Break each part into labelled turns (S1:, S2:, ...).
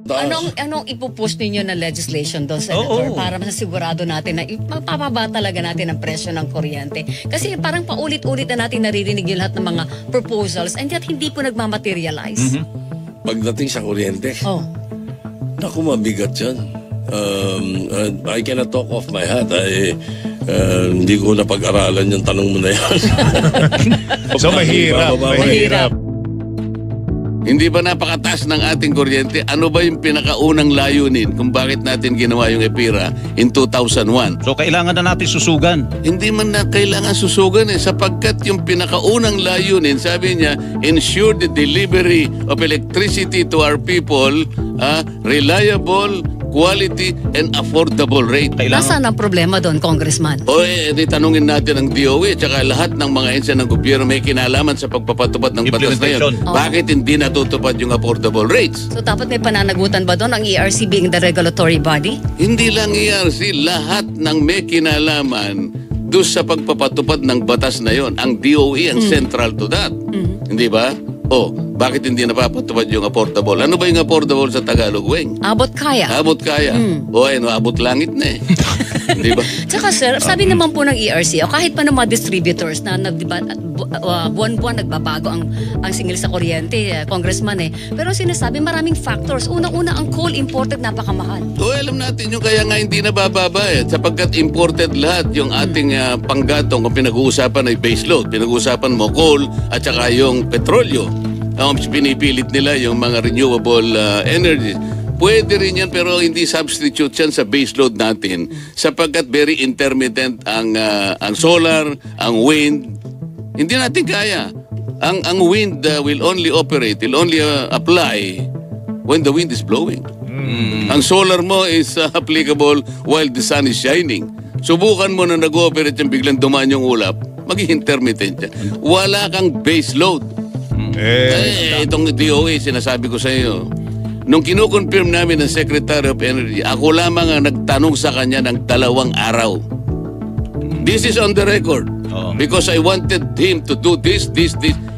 S1: Anong ipupush ninyo na legislation doon, Senator, para masasigurado natin na mapapaba talaga natin ang presyo ng kuryente? Kasi parang paulit-ulit na natin naririnig yung lahat ng mga proposals and yet hindi po nagmamaterialize.
S2: Pagdating sa kuryente, naku, mabigat yan. I cannot talk off my hat. Hindi ko napag-aralan yung tanong mo na yan.
S3: So mahirap.
S4: Hindi ba napakataas ng ating kuryente? Ano ba yung pinakaunang layunin kung bakit natin ginawa yung EPIRA in 2001?
S3: So kailangan na natin susugan.
S4: Hindi man na kailangan susugan sapagkat yung pinakaunang layunin, sabi niya, ensure the delivery of electricity to our people, reliable, quality, and affordable rate.
S1: Nasaan ang problema doon, Congressman?
S4: Di tanungin natin ang DOE at saka lahat ng mga ensya ng gobyerno may kinalaman sa pagpapatupad ng batas na yun. Bakit hindi natutupad yung affordable rates?
S1: So dapat may pananagutan ba doon ang ERC being the regulatory body?
S4: Hindi lang ERC, lahat ng may kinalaman doon sa pagpapatupad ng batas na yon. Ang DOE ang central to that. Hindi ba? Bakit hindi napapatupad yung affordable? Ano ba yung affordable sa Tagalog, Weng?
S1: Abot kaya.
S4: Abot kaya. Abot langit na Hindi ba?
S1: Tsaka sir, sabi naman po ng ERC, kahit pa ng mga distributors na buwan-buwan nagbabago ang singil sa kuryente, Congressman Pero sinasabi maraming factors. Unang-una, ang coal imported napakamahal.
S4: Alam natin yung kaya nga hindi nabababa sapagkat imported lahat yung ating panggatong kung pinag-uusapan ay base load. Pinag-uusapan mo coal at saka yung petrolyo. Pinipilit nila yung mga renewable energy. Pwede rin yan pero hindi substitute yan sa base load natin sapagkat very intermittent ang solar, ang wind. Hindi natin kaya. Ang wind will only apply when the wind is blowing. Ang solar mo is applicable while the sun is shining. Subukan mo na nag-ooperate yung biglang dumaan yung ulap, maging intermittent yan. Wala kang base load. Itong DOE, sinasabi ko sa iyo, nung kinukonfirm namin ng Secretary of Energy, ako lamang ang nagtanong sa kanya ng 2 araw. This is on the record. Because I wanted him to do this.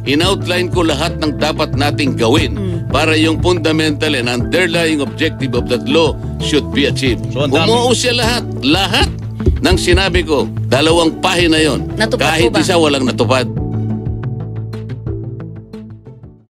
S4: In-outline ko lahat ng dapat nating gawin para yung fundamental and underlying objective of that law should be achieved. Bumuo siya lahat ng sinabi ko. 2 pahina yon.
S1: Natupad
S4: kahit
S1: po ba?
S4: Isa walang natupad.